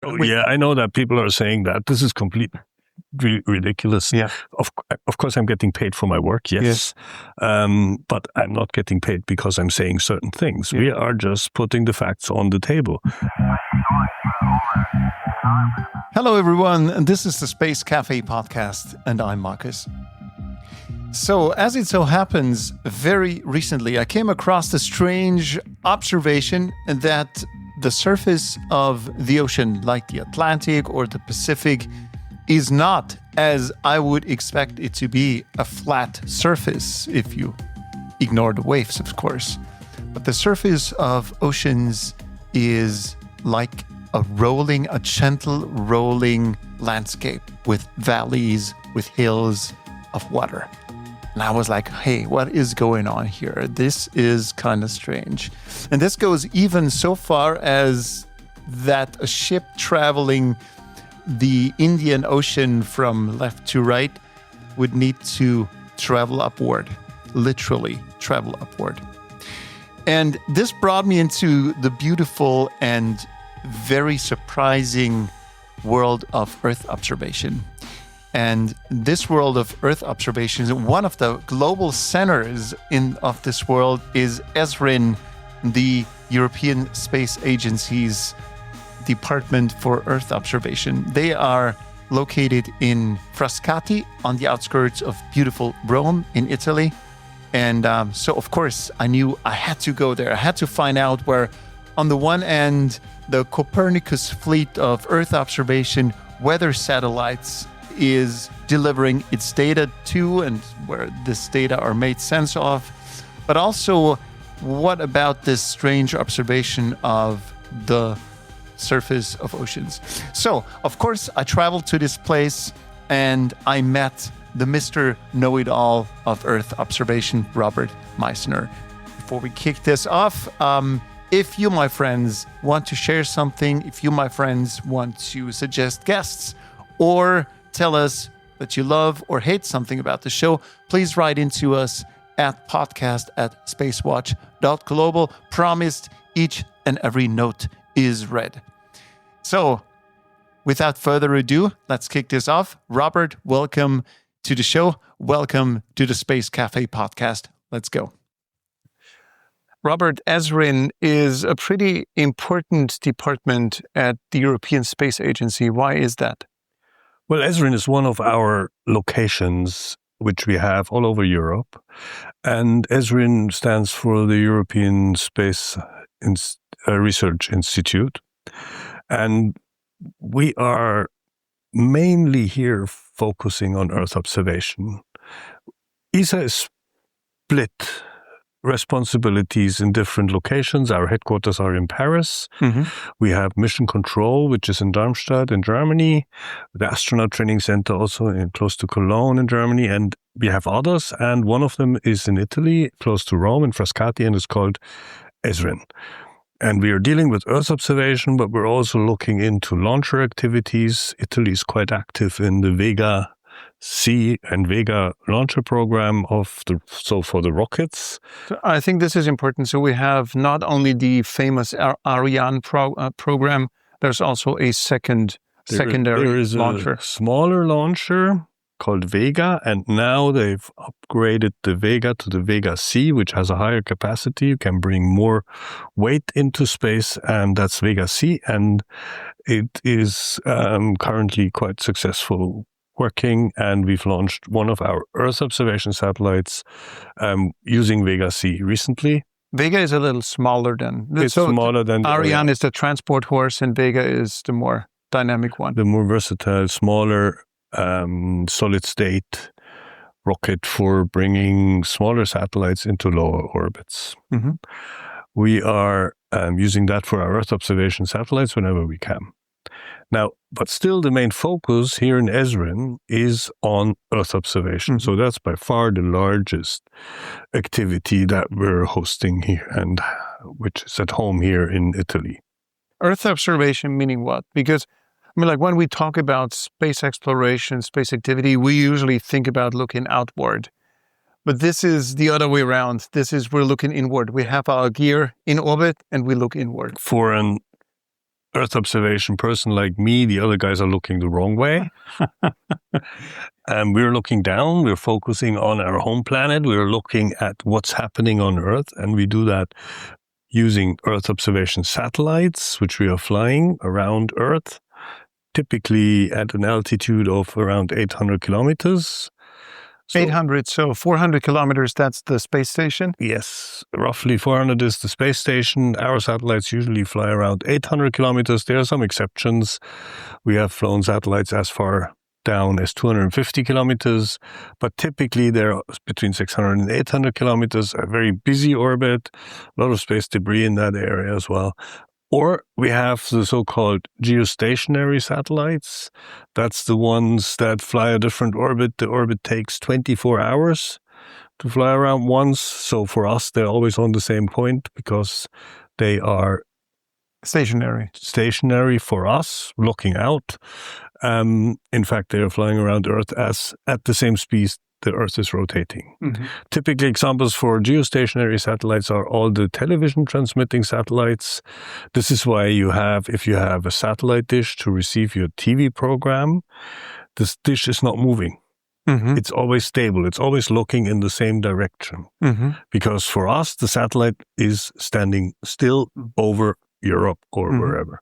Yeah, I know that people are saying that. This is completely ridiculous. Yeah. Of course, I'm getting paid for my work, yes. But I'm not getting paid because I'm saying certain things. Yeah. We are just putting the facts on the table. Hello, everyone. And this is the Space Cafe podcast, and I'm Markus. So, as it so happens, very recently, I came across the strange observation that the surface of the ocean, like the Atlantic or the Pacific, is not, as I would expect it to be, a flat surface, if you ignore the waves, of course. But the surface of oceans is like a gentle rolling landscape with valleys, with hills of water. And I was like, hey, what is going on here? This is kind of strange. And this goes even so far as that a ship traveling the Indian Ocean from left to right would need to travel upward, literally travel upward. And this brought me into the beautiful and very surprising world of Earth observation. And this world of Earth observation, one of the global centers of this world is ESRIN, the European Space Agency's Department for Earth Observation. They are located in Frascati on the outskirts of beautiful Rome in Italy. And so, of course, I knew I had to go there. I had to find out where, on the one end, the Copernicus fleet of Earth observation weather satellites is delivering its data to, and where this data are made sense of. But also, what about this strange observation of the surface of oceans? So, of course, I traveled to this place and I met the Mr. Know-It-All of Earth observation, Robert Meisner. Before we kick this off, if you, my friends, want to share something, if you, my friends, want to suggest guests or tell us that you love or hate something about the show, please write into us at podcast@SpaceWatch.Global. Promised, each and every note is read. So, without further ado, let's kick this off. Robert, welcome to the show. Welcome to the Space Cafe podcast. Let's go. Robert, ESRIN is a pretty important department at the European Space Agency. Why is that? Well, ESRIN is one of our locations which we have all over Europe. And ESRIN stands for the European Space Research Institute. And we are mainly here focusing on Earth observation. ESA is split responsibilities in different locations. Our headquarters are in Paris. Mm-hmm. We have Mission Control, which is in Darmstadt in Germany. The Astronaut Training Center also close to Cologne in Germany. And we have others. And one of them is in Italy, close to Rome in Frascati, and it's called ESRIN. And we are dealing with Earth observation, but we're also looking into launcher activities. Italy is quite active in the Vega C and Vega launcher program for the rockets. So I think this is important. So we have not only the famous Ariane program, there's also a secondary there is launcher. A smaller launcher called Vega, and now they've upgraded the Vega to the Vega C, which has a higher capacity. You can bring more weight into space, and that's Vega C, and it is currently quite successful working, and we've launched one of our Earth observation satellites using Vega C recently. Vega is a little smaller than... smaller than... Ariane is the transport horse, and Vega is the more dynamic one. The more versatile, smaller, solid-state rocket for bringing smaller satellites into lower orbits. Mm-hmm. We are using that for our Earth observation satellites whenever we can. Now, but still the main focus here in ESRIN is on Earth observation. Mm-hmm. So that's by far the largest activity that we're hosting here, and which is at home here in Italy. Earth observation meaning what? Because, I mean, like when we talk about space exploration, space activity, we usually think about looking outward. But this is the other way around. We're looking inward. We have our gear in orbit and we look inward. For an Earth observation person like me, the other guys are looking the wrong way. And we're looking down, we're focusing on our home planet, we're looking at what's happening on Earth, and we do that using Earth observation satellites, which we are flying around Earth, typically at an altitude of around 800 kilometers. So, 800, so 400 kilometers, that's the space station? Yes, roughly 400 is the space station. Our satellites usually fly around 800 kilometers. There are some exceptions. We have flown satellites as far down as 250 kilometers, but typically they're between 600 and 800 kilometers, a very busy orbit, a lot of space debris in that area as well. Or we have the so-called geostationary satellites. That's the ones that fly a different orbit. The orbit takes 24 hours to fly around once. So for us, they're always on the same point because they are stationary for us, looking out. In fact, they are flying around Earth at the same speed the Earth is rotating. Mm-hmm. Typically, examples for geostationary satellites are all the television transmitting satellites. This is why if you have a satellite dish to receive your TV program, this dish is not moving. Mm-hmm. It's always stable. It's always looking in the same direction. Mm-hmm. Because for us, the satellite is standing still over Europe or wherever.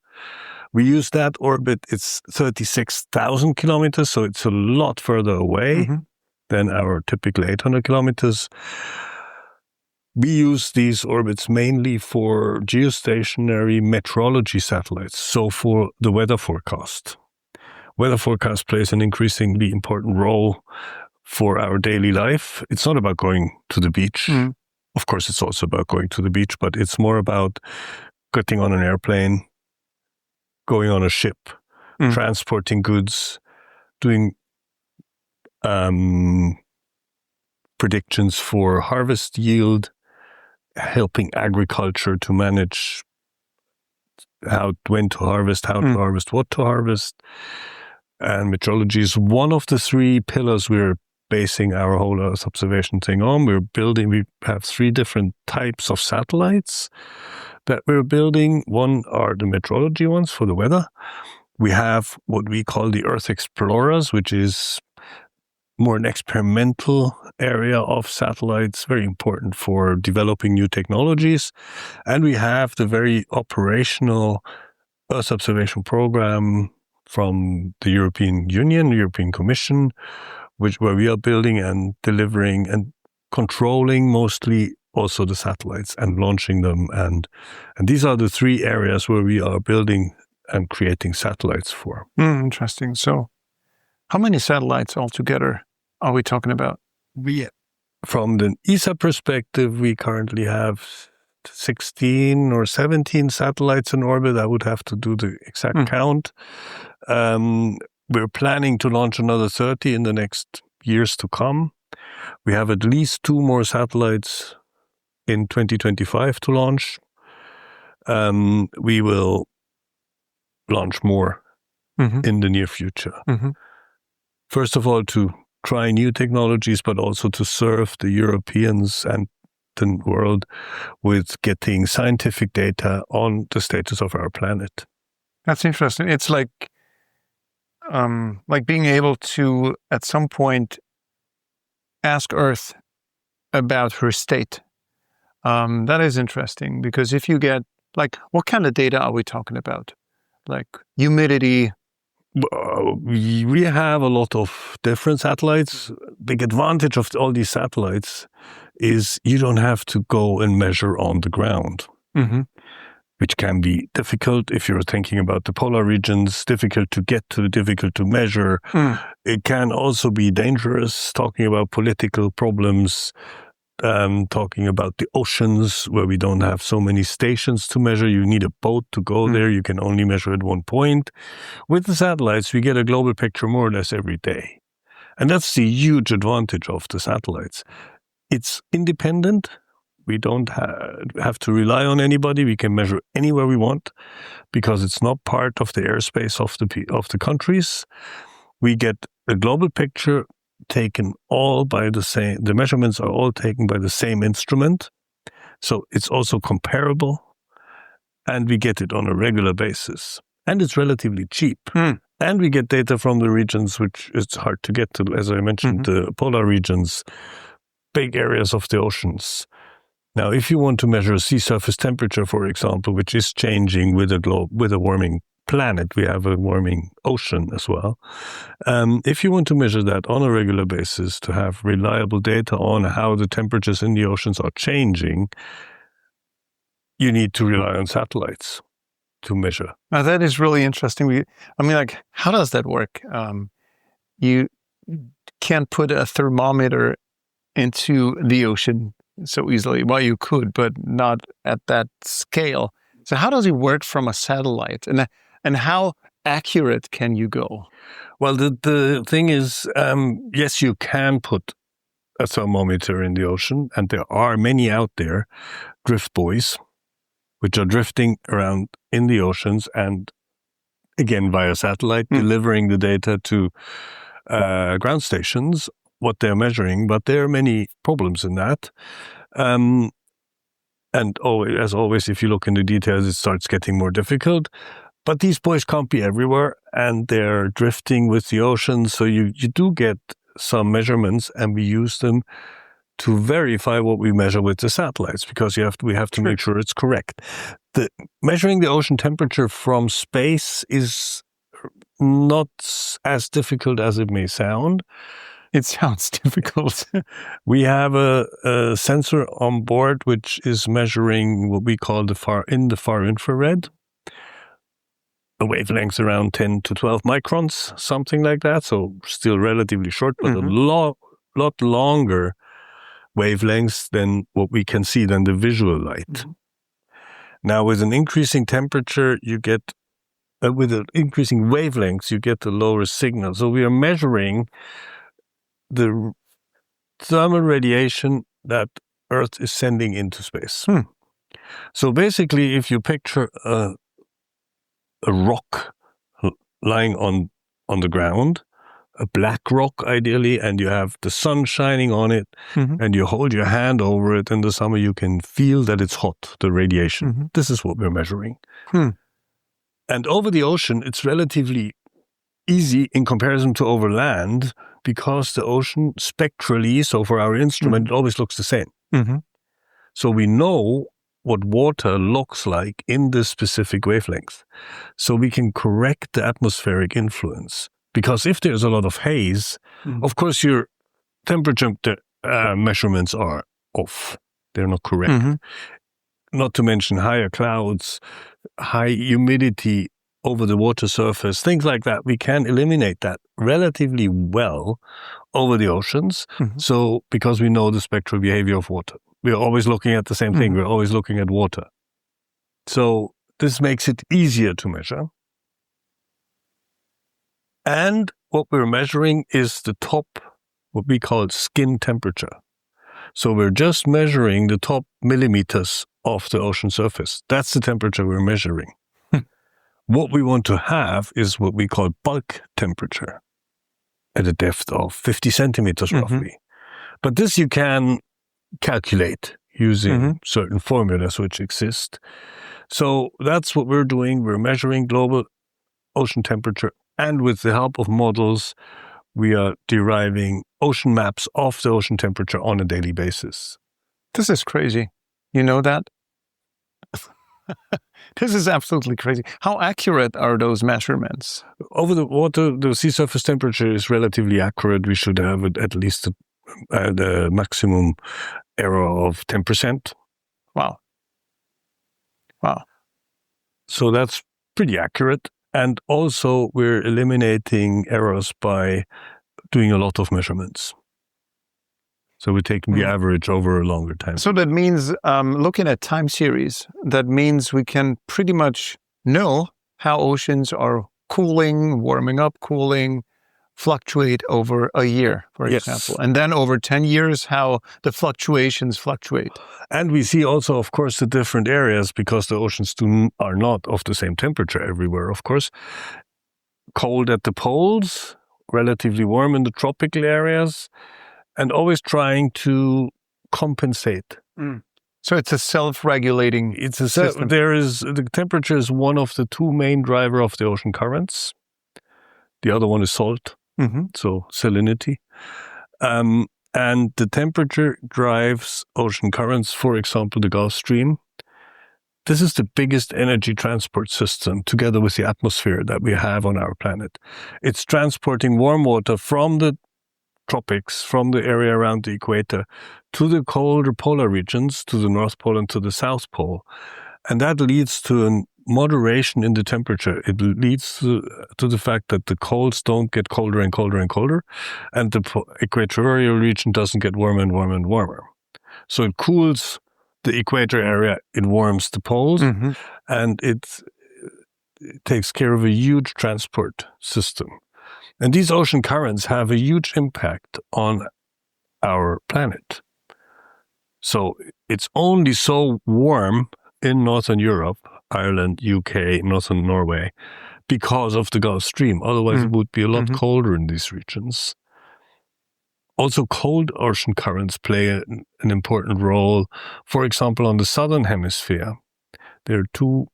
We use that orbit. It's 36,000 kilometers, so it's a lot further away than our typical 800 kilometers. We use these orbits mainly for geostationary meteorology satellites, so for the weather forecast. Weather forecast plays an increasingly important role for our daily life. It's not about going to the beach. Of course, it's also about going to the beach, but it's more about getting on an airplane, going on a ship, transporting goods, doing predictions for harvest yield, helping agriculture to manage when to harvest, how to harvest, what to harvest. And meteorology is one of the three pillars we're basing our whole Earth observation thing on. We have three different types of satellites that we're building. One are the meteorology ones for the weather. We have what we call the Earth Explorers, which is more an experimental area of satellites, very important for developing new technologies. And we have the very operational Earth observation program from the European Union, European Commission, where we are building and delivering and controlling mostly also the satellites and launching them. And these are the three areas where we are building and creating satellites for. Interesting. So how many satellites altogether are we talking about? From the ESA perspective, we currently have 16 or 17 satellites in orbit. I would have to do the exact count. We're planning to launch another 30 in the next years to come. We have at least 2 more satellites in 2025 to launch. We will launch more in the near future. First of all, to try new technologies, but also to serve the Europeans and the world with getting scientific data on the status of our planet. That's interesting. It's like being able to, at some point, ask Earth about her state. That is interesting, because if you get, what kind of data are we talking about? Like humidity? We have a lot of different satellites. Big advantage of all these satellites is you don't have to go and measure on the ground, which can be difficult if you're thinking about the polar regions, difficult to get to, difficult to measure. It can also be dangerous, talking about political problems, talking about the oceans where we don't have so many stations to measure. You need a boat to go there. You can only measure at one point. With the satellites, we get a global picture more or less every day. And that's the huge advantage of the satellites. It's independent. We don't have to rely on anybody. We can measure anywhere we want because it's not part of the airspace of the countries. We get a global picture taken all by the measurements are all taken by the same instrument. So it's also comparable, and we get it on a regular basis. and it's relatively cheap. And we get data from the regions which it's hard to get to, as I mentioned, the polar regions, big areas of the oceans. Now, if you want to measure sea surface temperature, for example, which is changing with a warming planet, we have a warming ocean as well. If you want to measure that on a regular basis to have reliable data on how the temperatures in the oceans are changing, you need to rely on satellites to measure. Now, that is really interesting. How does that work? You can't put a thermometer into the ocean so easily. Well, you could, but not at that scale. So how does it work from a satellite? And how accurate can you go? Well, the thing is, yes, you can put a thermometer in the ocean, and there are many out there, drift buoys, which are drifting around in the oceans and, again, via satellite, delivering the data to ground stations, what they're measuring. But there are many problems in that. And as always, if you look into details, it starts getting more difficult. But these buoys can't be everywhere, and they're drifting with the ocean. So you do get some measurements, and we use them to verify what we measure with the satellites, because we have to make sure it's correct. Measuring the ocean temperature from space is not as difficult as it may sound. It sounds difficult. We have a sensor on board which is measuring what we call the far infrared, a wavelength around 10 to 12 microns, something like that. So still relatively short, but a lot longer wavelengths than what we can see than the visual light. Now, with an increasing temperature, you get, with an increasing wavelengths, you get a lower signal. So we are measuring the thermal radiation that Earth is sending into space. So basically, if you picture a rock lying on the ground, a black rock ideally, and you have the sun shining on it, and you hold your hand over it in the summer, you can feel that it's hot, the radiation. This is what we're measuring. And over the ocean, it's relatively easy in comparison to over land, because the ocean spectrally, so for our instrument, it always looks the same. So we know what water looks like in this specific wavelength. So we can correct the atmospheric influence. Because if there's a lot of haze, of course your temperature measurements are off. They're not correct. Not to mention higher clouds, high humidity over the water surface, things like that. We can eliminate that relatively well over the oceans. So, because we know the spectral behavior of water. We're always looking at the same thing. We're always looking at water. So this makes it easier to measure. And what we're measuring is the top, what we call skin temperature. So we're just measuring the top millimeters of the ocean surface. That's the temperature we're measuring. What we want to have is what we call bulk temperature at a depth of 50 centimeters roughly. But this you can calculate using certain formulas which exist. So that's what we're doing. We're measuring global ocean temperature, and with the help of models, we are deriving ocean maps of the ocean temperature on a daily basis. This is crazy. You know that? This is absolutely crazy. How accurate are those measurements? Over the water, the sea surface temperature is relatively accurate. We should have at least the maximum error of 10%. Wow. So that's pretty accurate. And also, we're eliminating errors by doing a lot of measurements. So we're taking the average over a longer time. So that means, looking at time series, that means we can pretty much know how oceans are cooling, warming up, cooling, fluctuate over a year, for example. And then over 10 years, how the fluctuations fluctuate. And we see also, of course, the different areas, because the oceans are not of the same temperature everywhere, of course. Cold at the poles, relatively warm in the tropical areas, and always trying to compensate. So it's a self-regulating system. The temperature is one of the two main driver of the ocean currents. The other one is salt, so salinity. And the temperature drives ocean currents, for example, the Gulf Stream. This is the biggest energy transport system together with the atmosphere that we have on our planet. It's transporting warm water from the tropics, from the area around the equator, to the colder polar regions, to the North Pole and to the South Pole. And that leads to a moderation in the temperature. It leads to the fact that the colds don't get colder and colder and colder, and the equatorial region doesn't get warmer and warmer and warmer. So it cools the equator area, it warms the poles, and it takes care of a huge transport system. And these ocean currents have a huge impact on our planet. So it's only so warm in Northern Europe, Ireland, UK, Northern Norway, because of the Gulf Stream. Otherwise, it would be a lot colder in these regions. Also, cold ocean currents play an important role. For example, on the southern hemisphere, there are two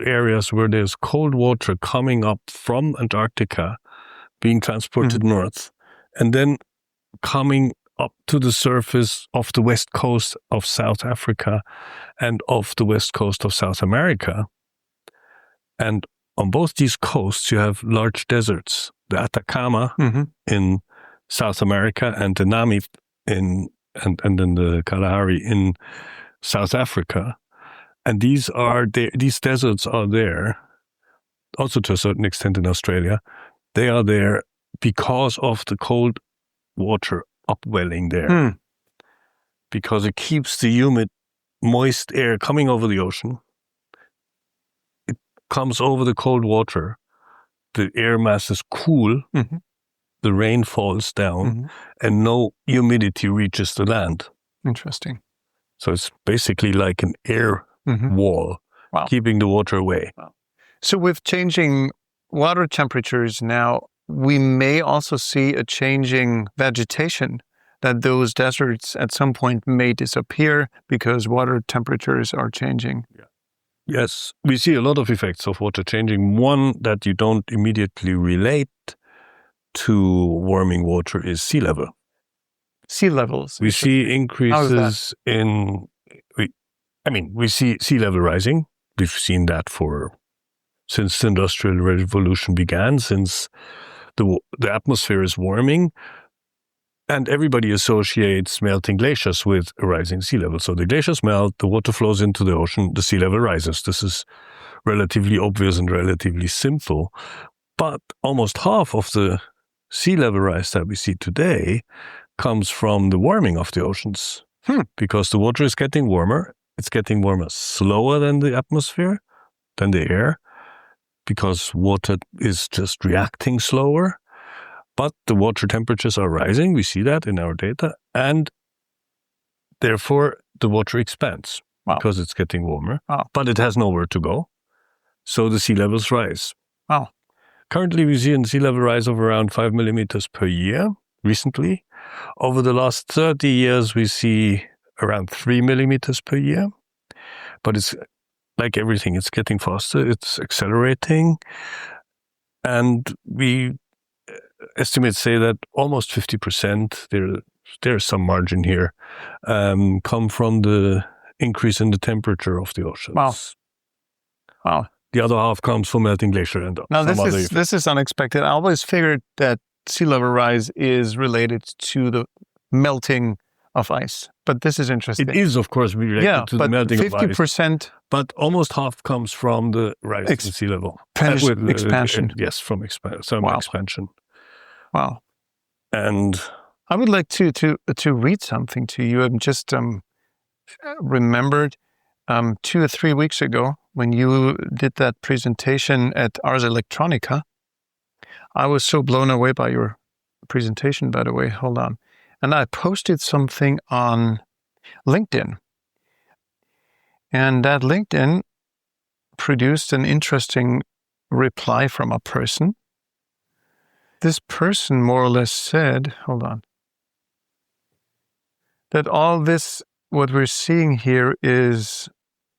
areas where there's cold water coming up from Antarctica, being transported north, and then coming up to the surface of the west coast of South Africa and of the west coast of South America. And on both these coasts, you have large deserts, the Atacama in South America and the Namib and then the Kalahari in South Africa. And these deserts are there, also to a certain extent in Australia. They are there because of the cold water upwelling there. Because it keeps the humid, moist air coming over the ocean. It comes over the cold water. The air mass is cool. The rain falls down and no humidity reaches the land. Interesting. So it's basically like an air wall, keeping the water away. So with changing water temperatures now, we may also see a changing vegetation, that those deserts at some point may disappear because water temperatures are changing. Yes, we see a lot of effects of water changing. One that you don't immediately relate to warming water is sea level. Sea levels. We see increases we see sea level rising. We've seen that since the Industrial Revolution began, since the atmosphere is warming, and everybody associates melting glaciers with a rising sea level. So the glaciers melt, the water flows into the ocean, the sea level rises. This is relatively obvious and relatively simple, but almost half of the sea level rise that we see today comes from the warming of the oceans. Because the water is getting warmer. It's getting warmer slower than the atmosphere, than the air, because water is just reacting slower. But the water temperatures are rising. We see that in our data. And therefore, the water expands because it's getting warmer. But it has nowhere to go. So the sea levels rise. Currently, we see a sea level rise of around 5 millimeters per year, recently. Over the last 30 years, we see around 3 millimeters per year. But it's like everything, it's getting faster, it's accelerating. And we estimates say that almost 50%, there's some margin here, come from the increase in the temperature of the oceans. Wow. The other half comes from melting glacier and now this is unexpected. I always figured that sea level rise is related to the melting of ice, but this is interesting. It is, of course, related to the melting of ice. 50%. But almost half comes from the rise in sea level. Expansion. Yes, from expansion. Wow. And I would like to read something to you. I'm just remembered 2 or 3 weeks ago when you did that presentation at Ars Electronica. I was so blown away by your presentation, by the way. Hold on. And I posted something on LinkedIn. And that LinkedIn produced an interesting reply from a person. This person more or less said, hold on, that all this what we're seeing here is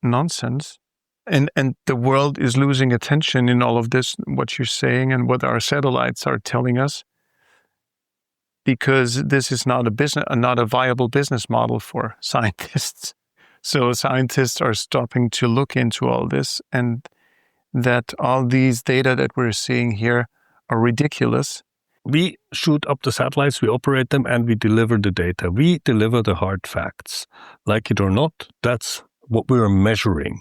nonsense. And the world is losing attention in all of this, what you're saying and what our satellites are telling us, because this is not a viable business model for scientists. So scientists are stopping to look into all this, and that all these data that we're seeing here are ridiculous. We shoot up the satellites, we operate them, and we deliver the data. We deliver the hard facts. Like it or not, that's what we're measuring.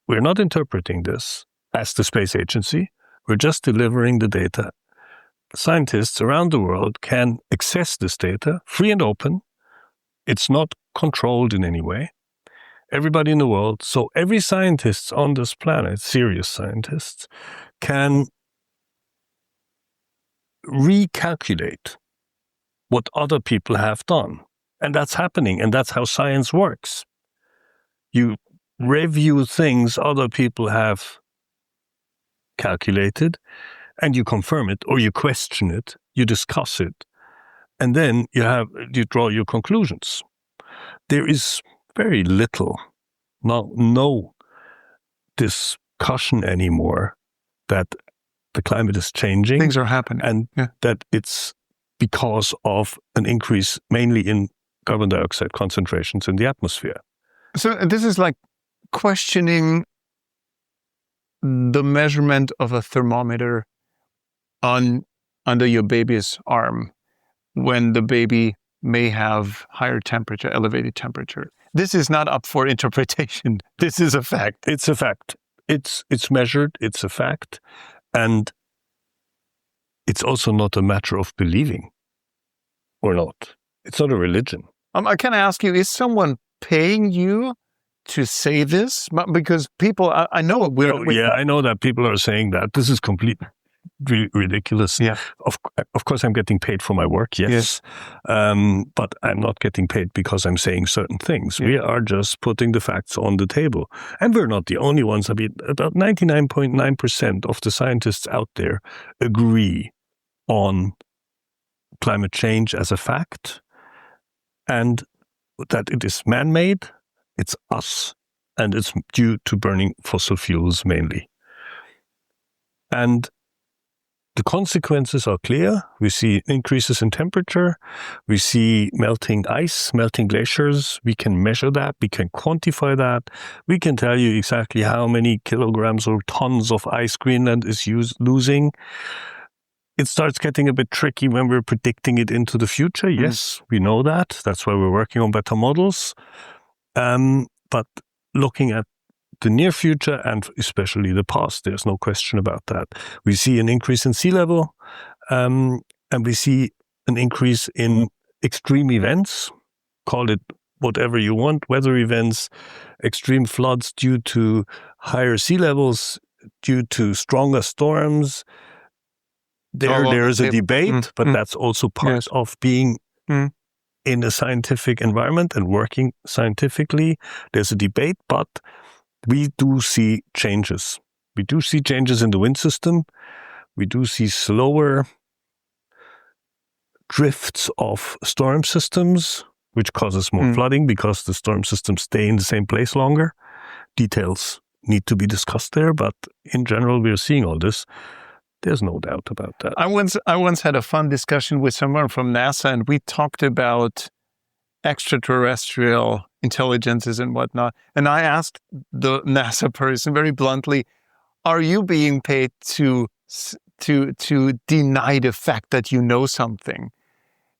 We're not interpreting this as the space agency. We're just delivering the data. Scientists around the world can access this data free and open. It's not controlled in any way. Everybody in the world, so every scientist on this planet, serious scientists, can recalculate what other people have done. And that's happening, and that's how science works. You review things other people have calculated, and you confirm it, or you question it, you discuss it, and then you draw your conclusions. There is very little, no discussion anymore that the climate is changing. Things are happening. And that it's because of an increase mainly in carbon dioxide concentrations in the atmosphere. So this is like questioning the measurement of a thermometer under your baby's arm when the baby may have higher temperature, elevated temperature. This is not up for interpretation. This is a fact. It's a fact. It's measured. It's a fact. And it's also not a matter of believing or not. It's not a religion. Can I ask you, is someone paying you to say this? Because people, I know. I know that people are saying that. This is completely ridiculous. Yeah. Of course, I'm getting paid for my work, yes. But I'm not getting paid because I'm saying certain things. Yeah. We are just putting the facts on the table. And we're not the only ones. I mean, about 99.9% of the scientists out there agree on climate change as a fact, and that it is man-made, it's us, and it's due to burning fossil fuels mainly. And the consequences are clear. We see increases in temperature. We see melting ice, melting glaciers. We can measure that. We can quantify that. We can tell you exactly how many kilograms or tons of ice Greenland is losing. It starts getting a bit tricky when we're predicting it into the future. Yes, we know that. That's why we're working on better models. But looking at the near future and especially the past, there's no question about that. We see an increase in sea level, and we see an increase in extreme events. Call it whatever you want, weather events, extreme floods due to higher sea levels, due to stronger storms. There is a debate, but that's also part of being in a scientific environment and working scientifically. There's a debate, but we do see changes. We do see changes in the wind system. We do see slower drifts of storm systems, which causes more flooding because the storm systems stay in the same place longer. Details need to be discussed there, but in general, we're seeing all this. There's no doubt about that. I once had a fun discussion with someone from NASA, and we talked about extraterrestrial intelligences and whatnot. And I asked the NASA person very bluntly, "Are you being paid to deny the fact that you know something?"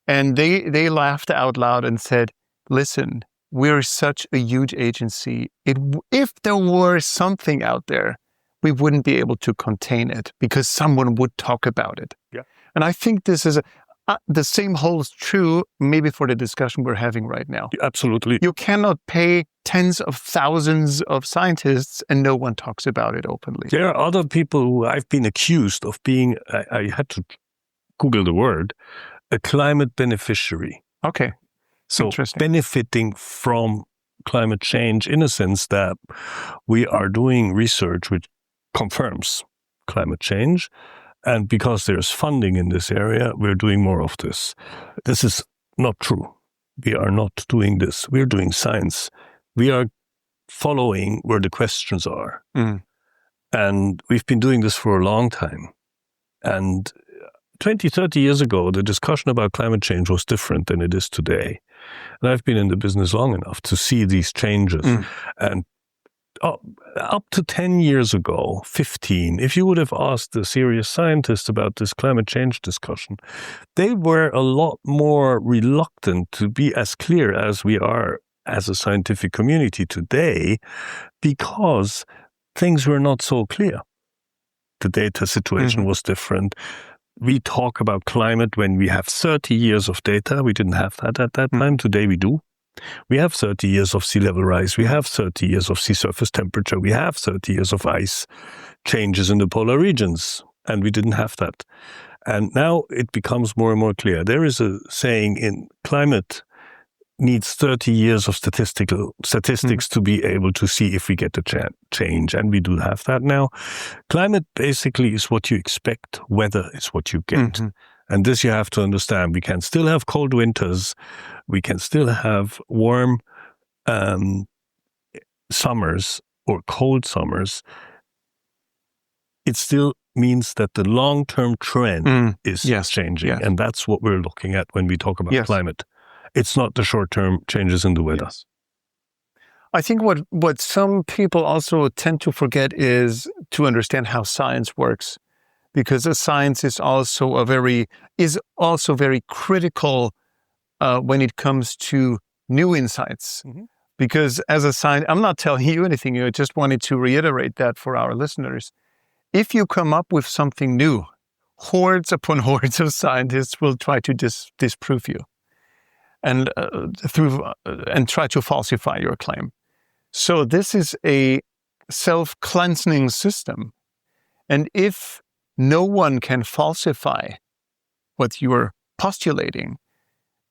And they laughed out loud and said, "Listen, we're such a huge agency. If there were something out there, we wouldn't be able to contain it because someone would talk about it." Yeah. And I think this is the same holds true maybe for the discussion we're having right now. Absolutely. You cannot pay tens of thousands of scientists and no one talks about it openly. There are other people who I've been accused of being, I had to Google the word, a climate beneficiary. Okay. So benefiting from climate change in a sense that we are doing research which confirms climate change. And because there's funding in this area, we're doing more of this. This is not true. we are not doing this. We're doing science. We are following where the questions are. And we've been doing this for a long time. And 20, 30 years ago, the discussion about climate change was different than it is today. And I've been in the business long enough to see these changes. And up to 10 years ago, 15, if you would have asked a serious scientist about this climate change discussion, they were a lot more reluctant to be as clear as we are as a scientific community today, because things were not so clear. The data situation was different. We talk about climate when we have 30 years of data. We didn't have that at that time. Today we do. We have 30 years of sea level rise. We have 30 years of sea surface temperature. We have 30 years of ice changes in the polar regions. And we didn't have that. And now it becomes more and more clear. There is a saying in climate needs 30 years of statistics to be able to see if we get a change. And we do have that now. Climate basically is what you expect. Weather is what you get. And this you have to understand. We can still have cold winters. We can still have warm summers or cold summers. It still means that the long-term trend is changing. And that's what we're looking at when we talk about climate. It's not the short-term changes in the weather. I think what some people also tend to forget is to understand how science works, because science is also very critical when it comes to new insights. Because as a scientist, I'm not telling you anything. I just wanted to reiterate that for our listeners. If you come up with something new, hordes upon hordes of scientists will try to disprove you and try to falsify your claim. So this is a self-cleansing system. And if no one can falsify what you're postulating,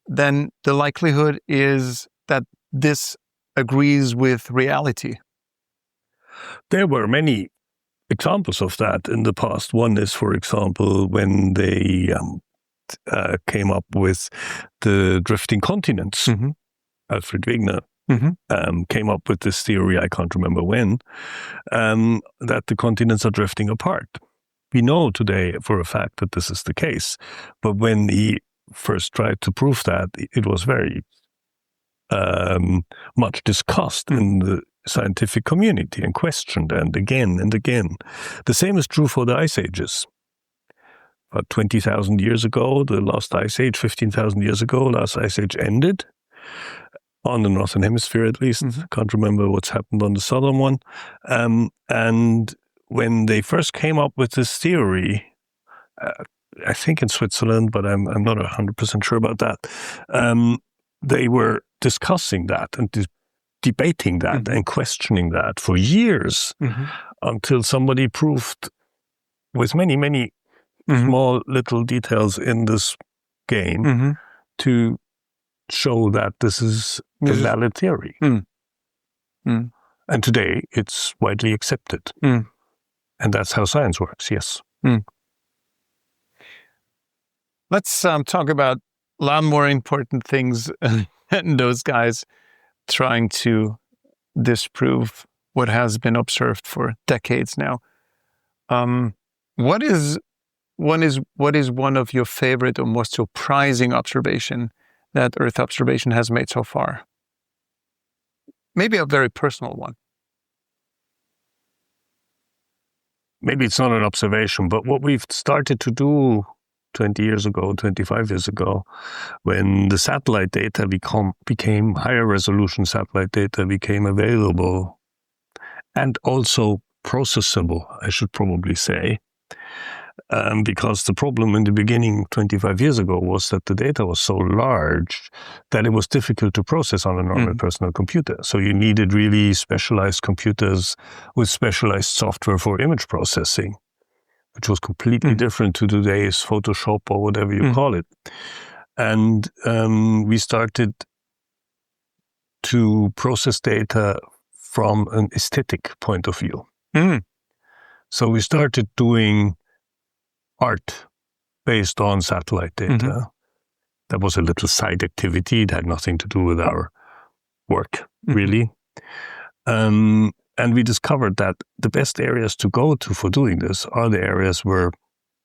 then the likelihood is that this agrees with reality. There were many examples of that in the past. One is, for example, when they came up with the drifting continents. Alfred Wegener came up with this theory, I can't remember when, that the continents are drifting apart. We know today for a fact that this is the case. But when he first tried to prove that, it was very much discussed in the scientific community and questioned and again and again. The same is true for the ice ages. About 20,000 years ago, the last ice age, 15,000 years ago, last ice age ended, on the northern hemisphere at least. Can't remember what's happened on the southern one. And when they first came up with this theory, I think in Switzerland, but I'm not 100% sure about that, they were discussing that and debating that and questioning that for years until somebody proved with many, many small little details in this game to show that this is a valid theory. And today it's widely accepted. And that's how science works, yes. Let's talk about a lot more important things than those guys trying to disprove what has been observed for decades now. What is one of your favorite or most surprising observation that Earth observation has made so far? Maybe a very personal one. Maybe it's not an observation, but what we've started to do 20 years ago, 25 years ago, when the satellite data became higher resolution satellite data became available and also processable, I should probably say, because the problem in the beginning 25 years ago was that the data was so large that it was difficult to process on a normal personal computer. So you needed really specialized computers with specialized software for image processing, which was completely different to today's Photoshop or whatever you call it. And we started to process data from an aesthetic point of view. So we started doing art based on satellite data. That was a little side activity. It had nothing to do with our work, really. And we discovered that the best areas to go to for doing this are the areas where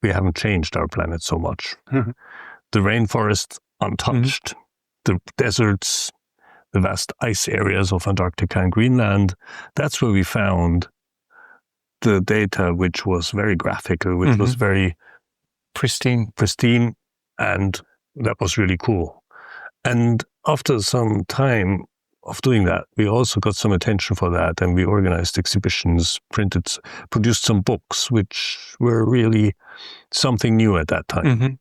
we haven't changed our planet so much. The rainforest, untouched. The deserts, the vast ice areas of Antarctica and Greenland. That's where we found the data, which was very graphical, which was very pristine, and that was really cool. And after some time of doing that, we also got some attention for that, and we organized exhibitions, produced some books, which were really something new at that time.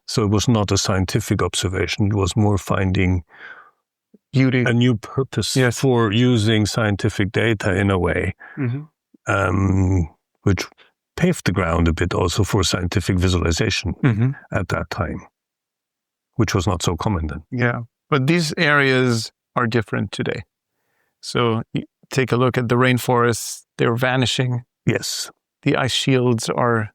So it was not a scientific observation; it was more finding beauty, a new purpose for using scientific data in a way, which paved the ground a bit also for scientific visualization at that time, which was not so common then. Yeah, but these areas are different today. So take a look at the rainforests, they're vanishing. Yes. The ice shields are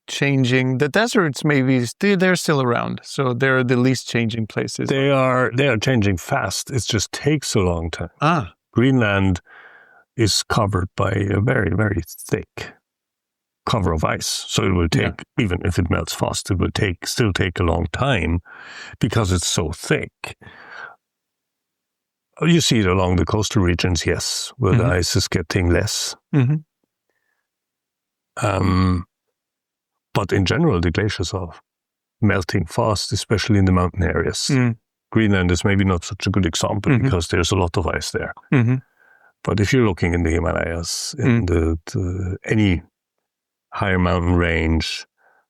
changing. The deserts, maybe, they're still around. So they're the least changing places. They are changing fast. It just takes a long time. Greenland is covered by a very, very thick cover of ice. So it will take, even if it melts fast, it will still take a long time because it's so thick. You see it along the coastal regions, yes, where the ice is getting less. But in general, the glaciers are melting fast, especially in the mountain areas. Greenland is maybe not such a good example because there's a lot of ice there. But if you're looking in the Himalayas, in any higher mountain range,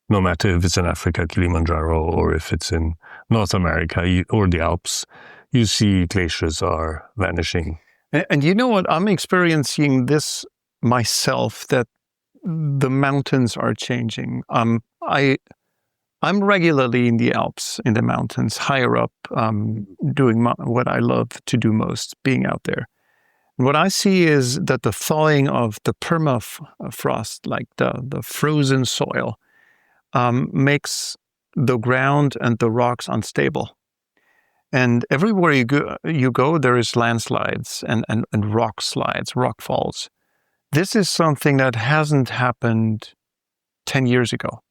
no matter if it's in Africa, Kilimanjaro, or if it's in North America or the Alps, you see glaciers are vanishing. And you know what? I'm experiencing this myself, that the mountains are changing. I'm regularly in the Alps, in the mountains, higher up, doing what I love to do most, being out there. What I see is that the thawing of the permafrost, like the frozen soil, makes the ground and the rocks unstable. And everywhere you go, there is landslides and rock slides, rock falls. This is something that hasn't happened 10 years ago.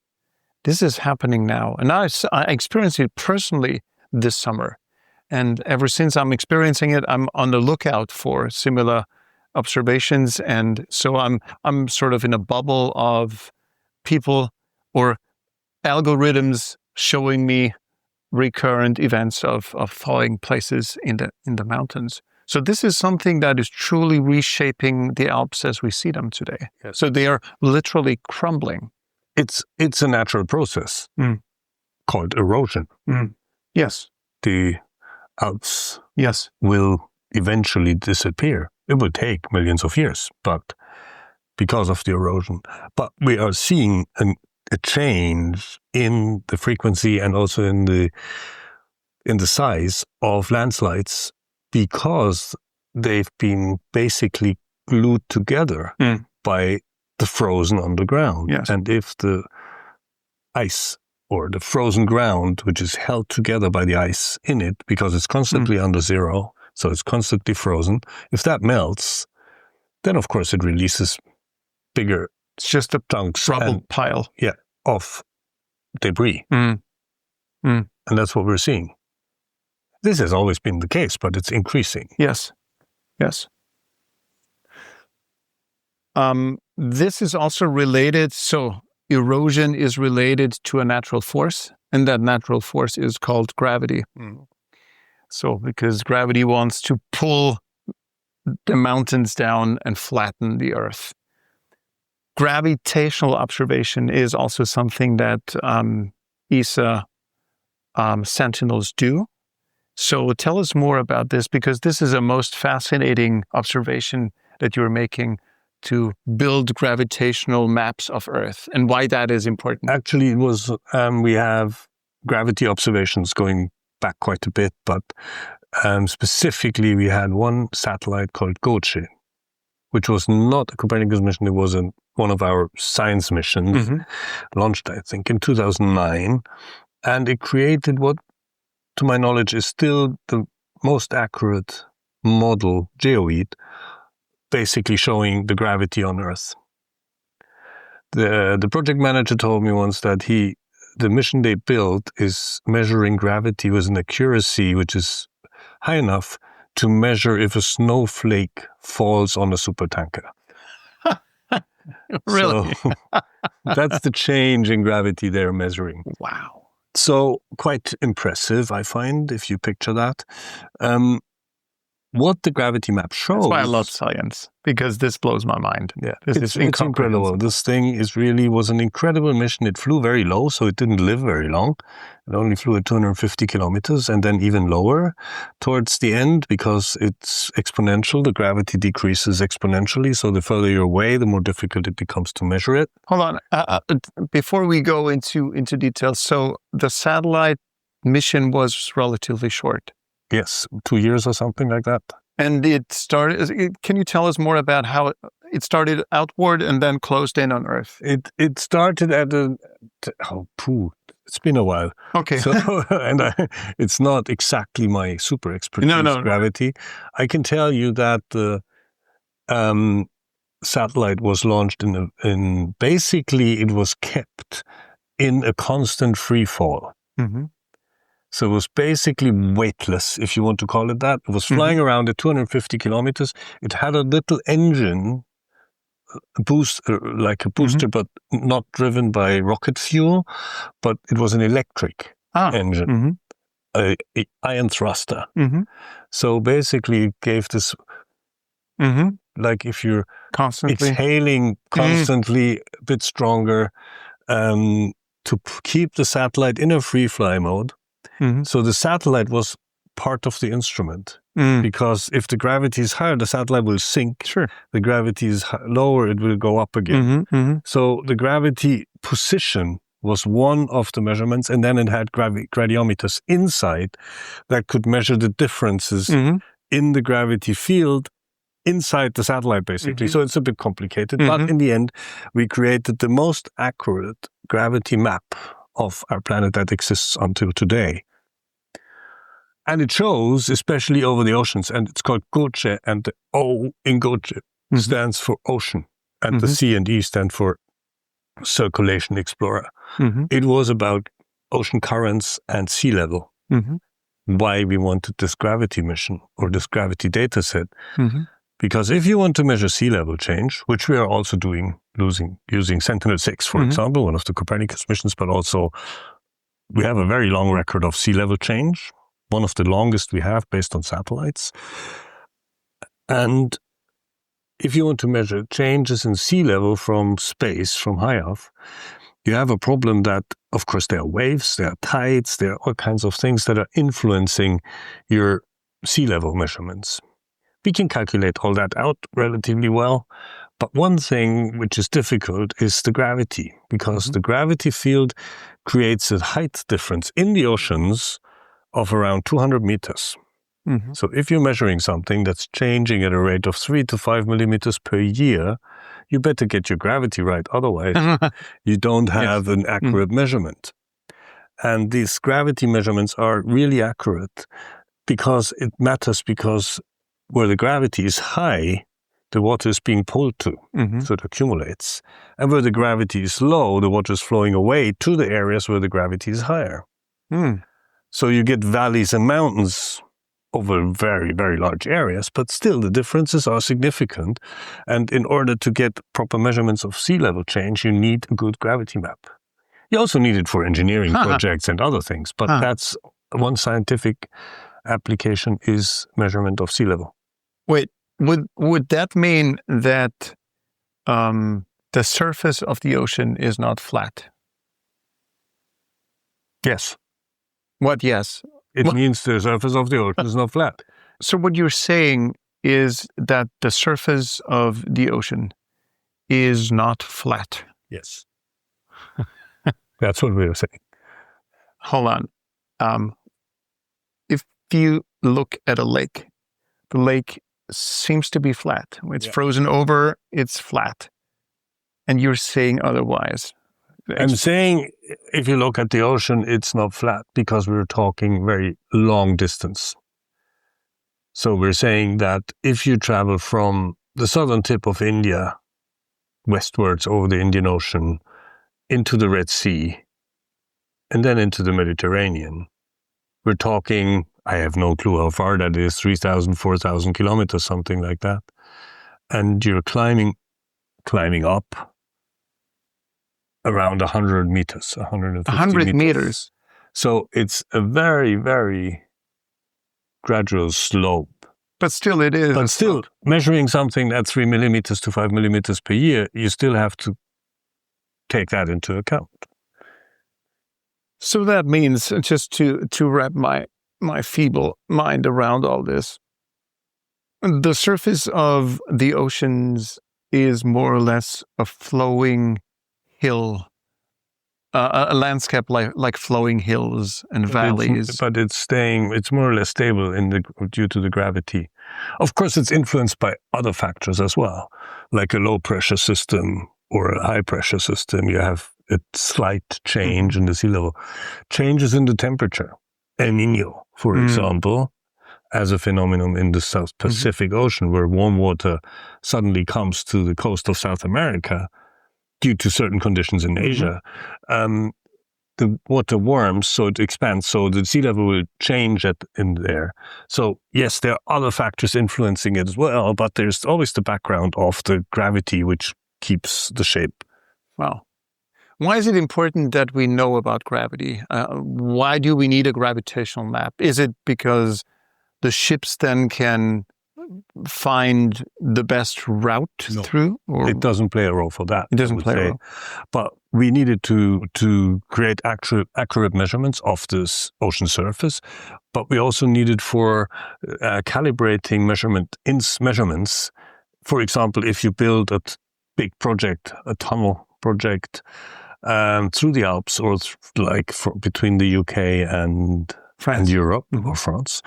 This is happening now. And I experienced it personally this summer. And ever since I'm experiencing it, I'm on the lookout for similar observations. And so I'm sort of in a bubble of people or algorithms showing me recurrent events of thawing places in the mountains. So this is something that is truly reshaping the Alps as we see them today. Yes. So they are literally crumbling. It's a natural process called erosion. Yes. The Alps Yes. will eventually disappear. It will take millions of years, but because of the erosion. But we are seeing a change in the frequency and also in the size of landslides because they've been basically glued together by the frozen underground. Yes. And if the ice or the frozen ground, which is held together by the ice in it, because it's constantly under zero, so it's constantly frozen, if that melts, then of course it releases bigger It's just a chunks rubble pile. of debris. And that's what we're seeing. This has always been the case, but it's increasing. Yes. Yes. This is also related. So erosion is related to a natural force, and that natural force is called gravity. So because gravity wants to pull the mountains down and flatten the earth. Gravitational observation is also something that ESA Sentinels do. So tell us more about this, because this is a most fascinating observation that you're making to build gravitational maps of Earth, and why that is important. Actually, it was we have gravity observations going back quite a bit, but specifically we had one satellite called GOCE, which was not a Copernicus mission. It was one of our science missions, launched, I think, in 2009. And it created what to my knowledge, is still the most accurate model, GOED, basically showing the gravity on Earth. The project manager told me once that the mission they built is measuring gravity with an accuracy which is high enough to measure if a snowflake falls on a supertanker. Really? So that's the change in gravity they're measuring. Wow. So quite impressive, I find, if you picture that. What the gravity map shows... That's why I love science, because this blows my mind. Yeah, it's incredible. This thing was an incredible mission. It flew very low, so it didn't live very long. It only flew at 250 kilometers, and then even lower towards the end, because it's exponential. The gravity decreases exponentially, so the further you're away, the more difficult it becomes to measure it. Hold on. Before we go into details, so the satellite mission was relatively short. Yes, 2 years or something like that. And it started. Can you tell us more about how it started outward and then closed in on Earth? It started at it's been a while. Okay. So, it's not exactly my super expertise. No. Gravity. I can tell you that the satellite was launched in basically it was kept in a constant free fall. Mm-hmm. So it was basically weightless, if you want to call it that. It was flying around at 250 kilometers. It had a little engine, like a booster, but not driven by rocket fuel, but it was an electric engine, an iron thruster. Mm-hmm. So basically it gave this, like if you're constantly exhaling constantly, a bit stronger, to keep the satellite in a free fly mode. So the satellite was part of the instrument, because if the gravity is higher, the satellite will sink. Sure. The gravity is lower, it will go up again. So the gravity position was one of the measurements, and then it had gradiometers inside that could measure the differences in the gravity field inside the satellite, basically. So it's a bit complicated, but in the end, we created the most accurate gravity map of our planet that exists until today. And it shows, especially over the oceans, and it's called GOCE, and the O in GOCE stands for ocean, and the C and E stand for circulation explorer. It was about ocean currents and sea level. Why we wanted this gravity mission or this gravity data set. Because if you want to measure sea level change, which we are also doing using Sentinel 6, for example, one of the Copernicus missions, but also we have a very long record of sea level change, one of the longest we have based on satellites. And if you want to measure changes in sea level from space, from high up, you have a problem that, of course, there are waves, there are tides, there are all kinds of things that are influencing your sea level measurements. We can calculate all that out relatively well, but one thing which is difficult is the gravity, because the gravity field creates a height difference in the oceans of around 200 meters. So if you're measuring something that's changing at a rate of 3 to 5 millimeters per year, you better get your gravity right, otherwise you don't have an accurate measurement. And these gravity measurements are really accurate because it matters, because where the gravity is high, the water is being pulled to, so it accumulates. And where the gravity is low, the water is flowing away to the areas where the gravity is higher. So you get valleys and mountains over very, very large areas, but still the differences are significant. And in order to get proper measurements of sea level change, you need a good gravity map. You also need it for engineering projects and other things, but that's one scientific application is measurement of sea level. Wait, would that mean that the surface of the ocean is not flat? Yes. What? Yes. It means the surface of the ocean is not flat. So what you're saying is that the surface of the ocean is not flat. Yes. That's what we were saying. Hold on. If you look at a lake, the lake seems to be flat. It's frozen over, it's flat. And you're saying otherwise. I'm saying if you look at the ocean, it's not flat because we're talking very long distance. So we're saying that if you travel from the southern tip of India westwards over the Indian Ocean into the Red Sea and then into the Mediterranean, we're talking, I have no clue how far that is, 3,000, 4,000 kilometers, something like that. And you're climbing up around 100 meters, 150 100 meters. So it's a very, very gradual slope. But still it is. But still, measuring something that's 3 millimeters to 5 millimeters per year, you still have to take that into account. So that means, just to wrap my feeble mind around all this, the surface of the oceans is more or less a flowing hill, a landscape like flowing hills and valleys. But it's more or less stable due to the gravity. Of course, it's influenced by other factors as well, like a low pressure system or a high pressure system. You have a slight change in the sea level. Changes in the temperature. El Niño, for example, as a phenomenon in the South Pacific Ocean, where warm water suddenly comes to the coast of South America due to certain conditions in Asia, the water warms, so it expands, so the sea level will change in there. So yes, there are other factors influencing it as well, but there's always the background of the gravity which keeps the shape. Wow. Why is it important that we know about gravity? Why do we need a gravitational map? Is it because the ships then can find the best route through? Or? It doesn't play a role for that. It doesn't play a role. But we needed to create accurate measurements of this ocean surface, but we also needed for calibrating measurements. For example, if you build a big project, a tunnel project, through the Alps or between the UK and Europe or France,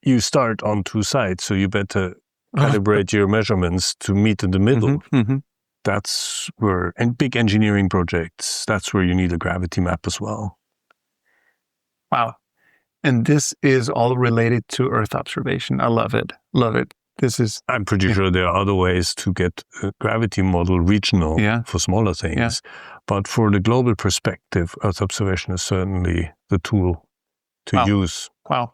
you start on two sides, so you better calibrate your measurements to meet in the middle. That's where, and big engineering projects, that's where you need a gravity map as well. Wow. And this is all related to Earth observation. I love it. Love it. I'm pretty sure there are other ways to get a gravity model regional for smaller things. But for the global perspective, Earth observation is certainly the tool to use. Wow.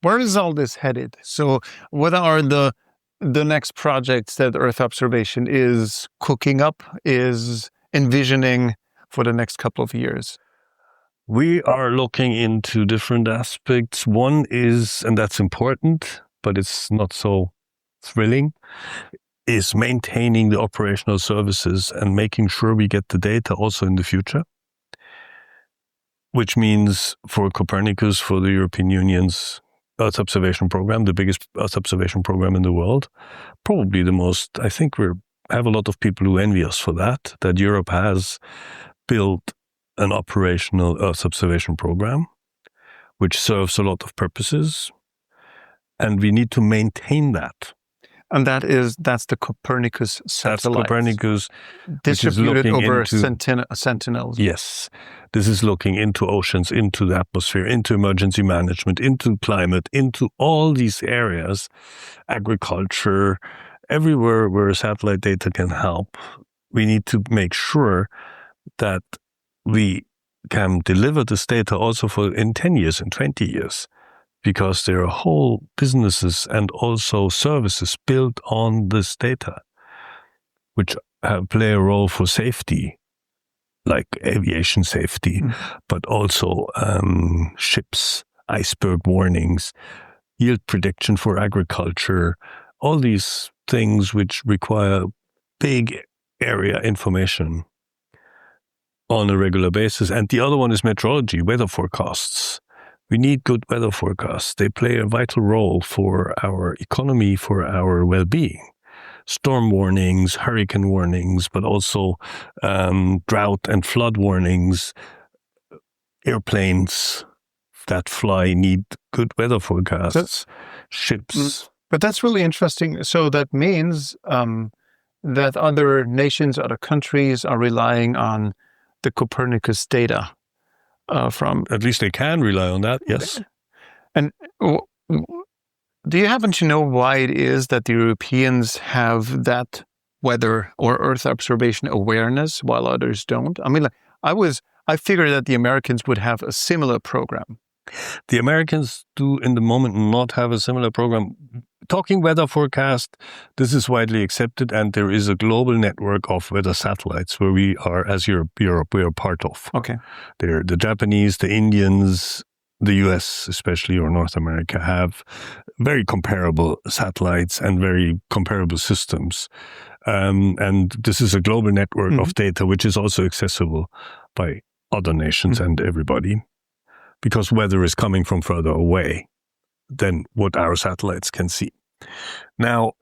Where is all this headed? So what are the next projects that Earth observation is cooking up, is envisioning for the next couple of years? We are looking into different aspects. One is, and that's important, but it's not so thrilling, is maintaining the operational services and making sure we get the data also in the future. Which means for Copernicus, for the European Union's Earth observation program, the biggest Earth observation program in the world, probably the most, I think we have a lot of people who envy us for that Europe has built an operational Earth observation program, which serves a lot of purposes. And we need to maintain that. And that's the Copernicus satellite. That's Copernicus. Distributed over Sentinels. Yes. This is looking into oceans, into the atmosphere, into emergency management, into climate, into all these areas, agriculture, everywhere where satellite data can help. We need to make sure that we can deliver this data also in 10 years and 20 years. Because there are whole businesses and also services built on this data, which play a role for safety, like aviation safety, but also ships, iceberg warnings, yield prediction for agriculture, all these things which require big area information on a regular basis. And the other one is meteorology, weather forecasts. We need good weather forecasts. They play a vital role for our economy, for our well-being. Storm warnings, hurricane warnings, but also drought and flood warnings. Airplanes that fly need good weather forecasts. Ships. But that's really interesting. So that means that other nations, other countries are relying on the Copernicus data from... At least they can rely on that, yes. And do you happen to know why it is that the Europeans have that weather or Earth observation awareness while others don't? I mean, I figured that the Americans would have a similar program. The Americans do, in the moment, not have a similar program. Talking weather forecast, this is widely accepted, and there is a global network of weather satellites where we are, as Europe, we are part of. Okay. They're the Japanese, the Indians, the US especially, or North America, have very comparable satellites and very comparable systems. And this is a global network of data, which is also accessible by other nations and everybody, because weather is coming from further away than what our satellites can see. Now,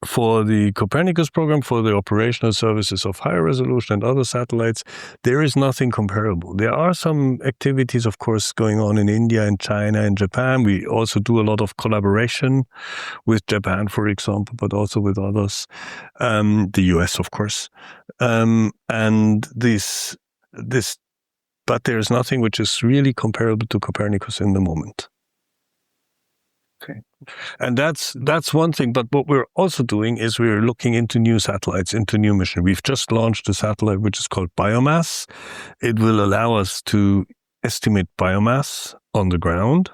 for the Copernicus program, for the operational services of higher resolution and other satellites, there is nothing comparable. There are some activities, of course, going on in India and China and Japan. We also do a lot of collaboration with Japan, for example, but also with others, the US, of course. But there's nothing which is really comparable to Copernicus in the moment. Okay. And that's one thing. But what we're also doing is we're looking into new satellites, into new missions. We've just launched a satellite which is called Biomass. It will allow us to estimate biomass on the ground,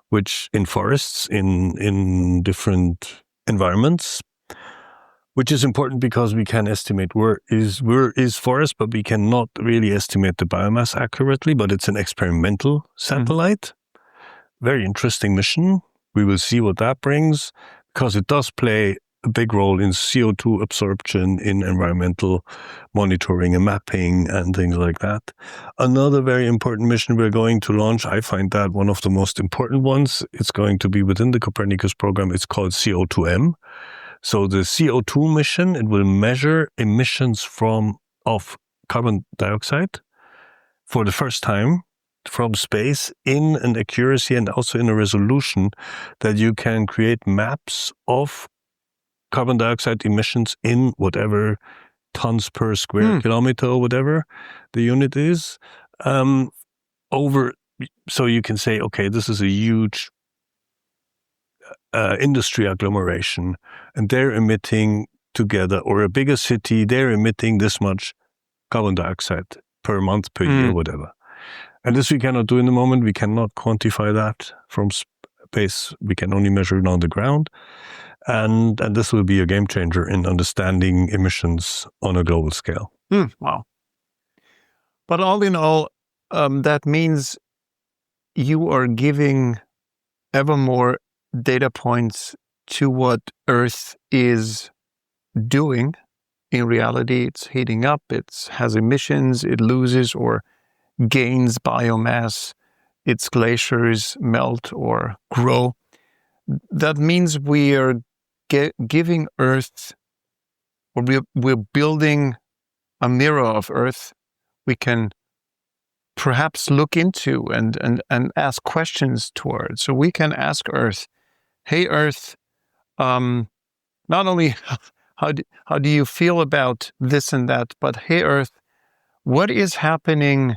which in forests, in different environments, which is important because we can estimate where is forest, but we cannot really estimate the biomass accurately. But it's an experimental satellite. Very interesting mission. We will see what that brings, because it does play a big role in CO2 absorption, in environmental monitoring and mapping and things like that. Another very important mission we're going to launch, I find that one of the most important ones, it's going to be within the Copernicus program. It's called CO2M. So the CO2 mission, it will measure emissions of carbon dioxide for the first time from space in an accuracy and also in a resolution that you can create maps of carbon dioxide emissions in whatever tons per square kilometer or whatever the unit is. So you can say, okay, this is a huge industry agglomeration, and they're emitting together, or a bigger city, they're emitting this much carbon dioxide per month, per year, whatever. And this we cannot do in the moment. We cannot quantify that from space. We can only measure it on the ground. And this will be a game changer in understanding emissions on a global scale. Wow. But all in all, that means you are giving ever more data points to what Earth is doing. In reality, it's heating up, it has emissions, it loses or gains biomass, its glaciers melt or grow. That means we are giving Earth, or we're building a mirror of Earth we can perhaps look into and ask questions towards. So we can ask Earth, hey Earth, not only how do you feel about this and that, but hey Earth, what is happening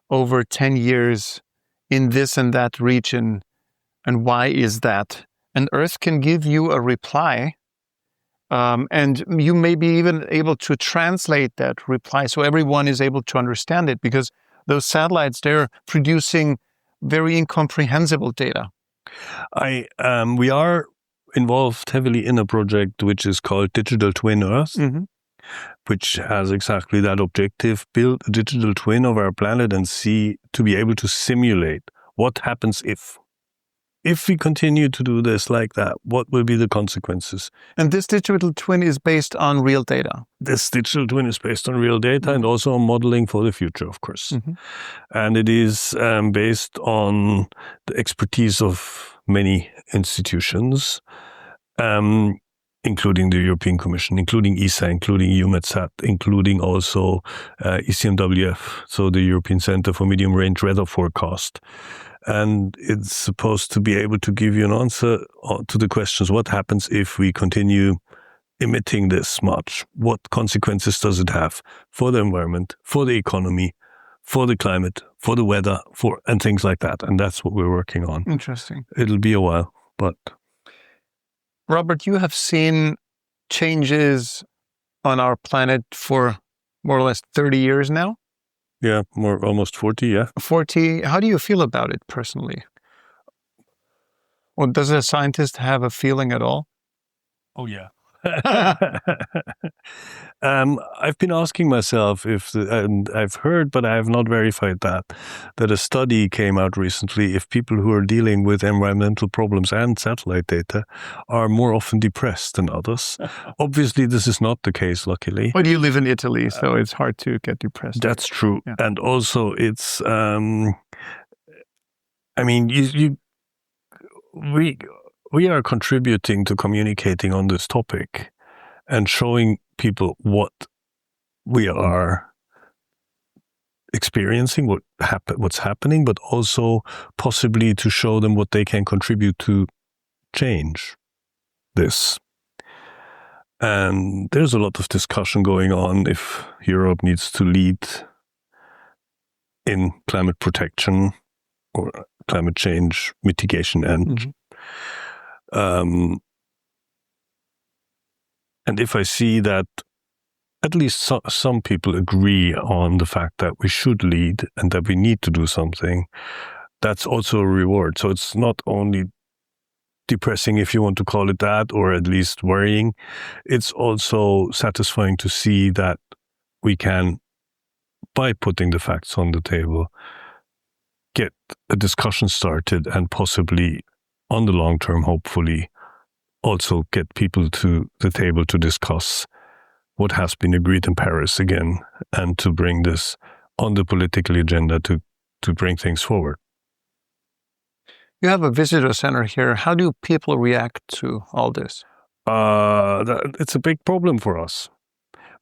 over 10 years in this and that region, and why is that? And Earth can give you a reply, and you may be even able to translate that reply so everyone is able to understand it, because those satellites, they're producing very incomprehensible data. We are involved heavily in a project which is called Digital Twin Earth, which has exactly that objective: build a digital twin of our planet and to be able to simulate what happens if we continue to do this like that. What will be the consequences? And this digital twin is based on real data. This digital twin is based on real data and also on modeling for the future, of course. And it is based on the expertise of many institutions, including the European Commission, including ESA, including EUMETSAT, including also ECMWF, so the European Center for Medium Range Weather Forecast. And it's supposed to be able to give you an answer to the questions: what happens if we continue emitting this much, what consequences does it have for the environment, for the economy, for the climate, for the weather, and things like that. And that's what we're working on. Interesting. It'll be a while, but... Robert, you have seen changes on our planet for more or less 30 years now? Yeah, almost 40, yeah. 40. How do you feel about it personally? Or does a scientist have a feeling at all? Oh, yeah. I've been asking myself and I've heard, but I have not verified that a study came out recently if people who are dealing with environmental problems and satellite data are more often depressed than others. Obviously, this is not the case, luckily. But you live in Italy, so it's hard to get depressed. That's true. Yeah. And also it's, we are contributing to communicating on this topic and showing people what we are experiencing, what's happening, but also possibly to show them what they can contribute to change this. And there's a lot of discussion going on if Europe needs to lead in climate protection or climate change mitigation and and if I see that at least some people agree on the fact that we should lead and that we need to do something, that's also a reward. So it's not only depressing, if you want to call it that, or at least worrying. It's also satisfying to see that we can, by putting the facts on the table, get a discussion started and possibly on the long term, hopefully, also get people to the table to discuss what has been agreed in Paris again and to bring this on the political agenda to bring things forward. You have a visitor center here. How do people react to all this? It's a big problem for us.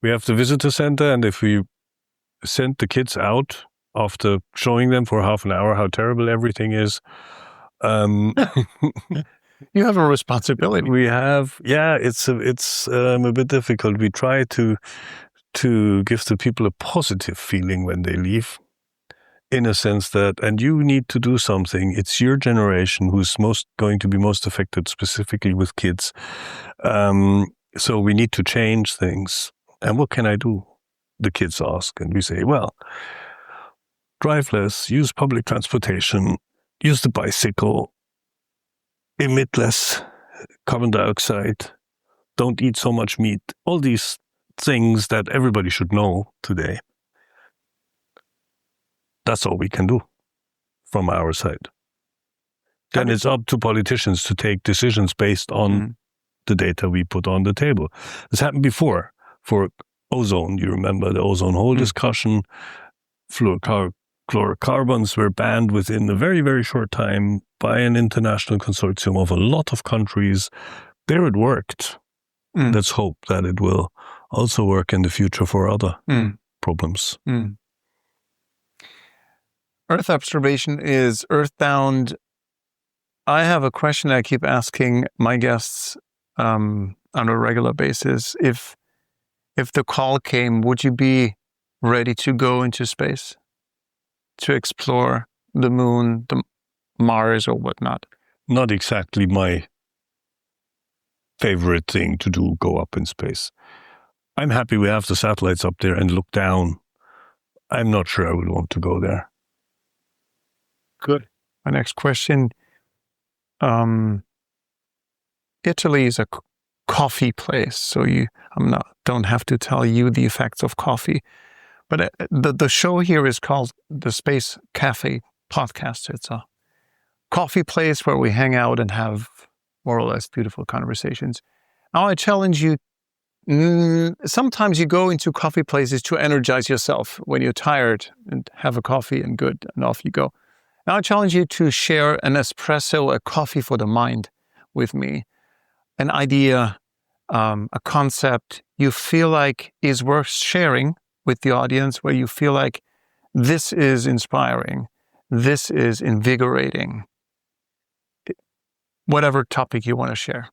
We have the visitor center, and if we send the kids out after showing them for half an hour how terrible everything is, you have a responsibility. We have, it's a bit difficult. We try to give the people a positive feeling when they leave, in a sense that, and you need to do something. It's your generation who's going to be most affected, specifically with kids. So we need to change things. And what can I do? The kids ask, and we say, well, drive less, use public transportation, use the bicycle, emit less carbon dioxide, don't eat so much meat, all these things that everybody should know today. That's all we can do from our side. Then it's up to politicians to take decisions based on the data we put on the table. This happened before for ozone. You remember the ozone hole discussion. Fluorocarbons were banned within a very, very short time by an international consortium of a lot of countries. There it worked. Let's hope that it will also work in the future for other problems. Earth observation is earthbound. I have a question I keep asking my guests on a regular basis. If the call came, would you be ready to go into space to explore the moon, the Mars, or whatnot? Not exactly my favorite thing to do, go up in space. I'm happy we have the satellites up there and look down. I'm not sure I would want to go there. Good. My next question. Italy is a coffee place, so don't have to tell you the effects of coffee. But the show here is called the Space Cafe Podcast. It's a coffee place where we hang out and have more or less beautiful conversations. Now I challenge you. Sometimes you go into coffee places to energize yourself when you're tired and have a coffee and good, and off you go. Now I challenge you to share an espresso, a coffee for the mind with me. An idea, a concept you feel like is worth sharing with the audience, where you feel like this is inspiring, this is invigorating. Whatever topic you want to share.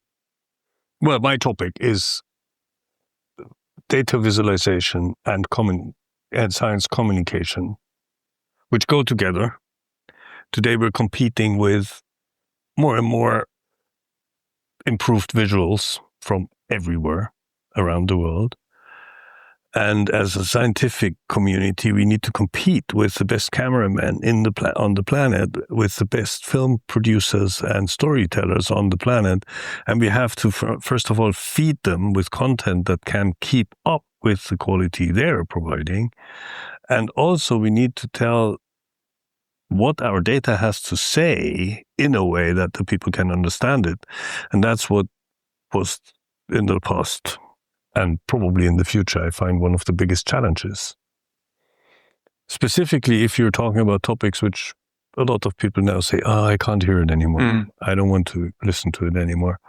Well, my topic is data visualization and science communication, which go together. Today we're competing with more and more improved visuals from everywhere around the world. And as a scientific community, we need to compete with the best cameramen on the planet, with the best film producers and storytellers on the planet. And we have to, first of all, feed them with content that can keep up with the quality they're providing. And also we need to tell what our data has to say in a way that the people can understand it. And that's what was in the past and probably in the future, I find one of the biggest challenges. Specifically, if you're talking about topics which a lot of people now say, I can't hear it anymore. I don't want to listen to it anymore.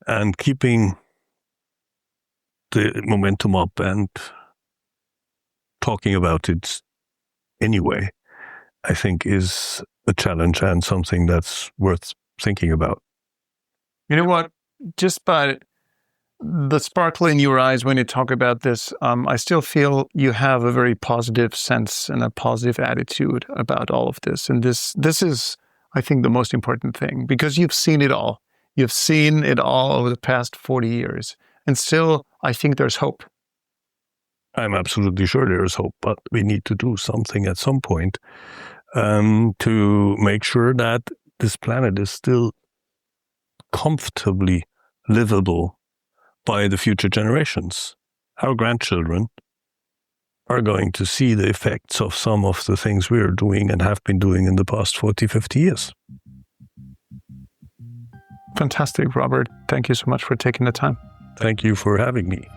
And keeping the momentum up and talking about it anyway, I think is a challenge and something that's worth thinking about. You know what? Just by the sparkle in your eyes when you talk about this, I still feel you have a very positive sense and a positive attitude about all of this. And this is, I think, the most important thing, because you've seen it all. You've seen it all over the past 40 years. And still, I think there's hope. I'm absolutely sure there is hope, but we need to do something at some point to make sure that this planet is still comfortably livable by the future generations. Our grandchildren are going to see the effects of some of the things we are doing and have been doing in the past 40, 50 years. Fantastic, Robert. Thank you so much for taking the time. Thank you for having me.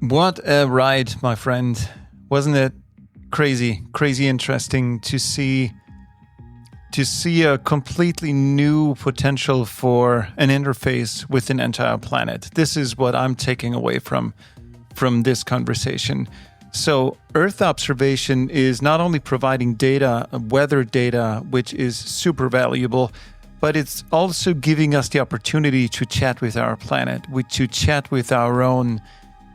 What a ride, my friend. Wasn't it crazy interesting to see a completely new potential for an interface with an entire planet. This is what I'm taking away from this conversation. So Earth observation is not only providing data, weather data, which is super valuable, but it's also giving us the opportunity to chat with our planet, to chat with our own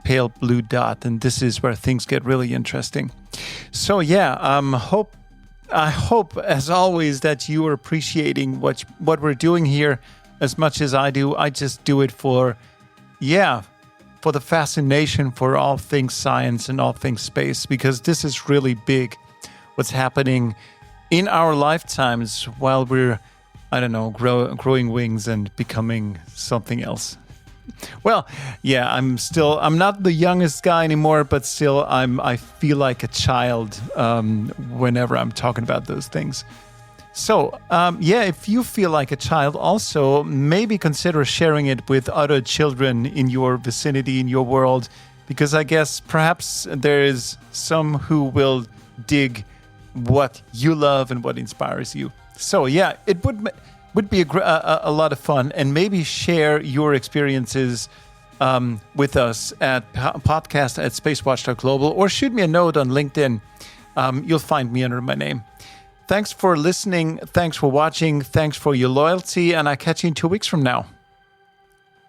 pale blue dot. And this is where things get really interesting. So yeah, I hope, as always, that you are appreciating what we're doing here as much as I do. I just do it for the fascination for all things science and all things space, because this is really big, what's happening in our lifetimes while we're, growing wings and becoming something else. Well, yeah, I'm not the youngest guy anymore, but still I feel like a child whenever I'm talking about those things. So, if you feel like a child, also maybe consider sharing it with other children in your vicinity, in your world, because I guess perhaps there is some who will dig what you love and what inspires you. So, yeah, it would be a lot of fun, and maybe share your experiences with us at podcast@SpaceWatch.Global, or shoot me a note on LinkedIn. You'll find me under my name. Thanks for listening. Thanks for watching. Thanks for your loyalty, and I'll catch you in 2 weeks from now.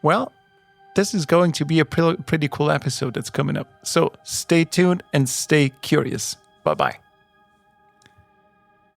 Well, this is going to be a pretty cool episode that's coming up. So stay tuned and stay curious. Bye-bye.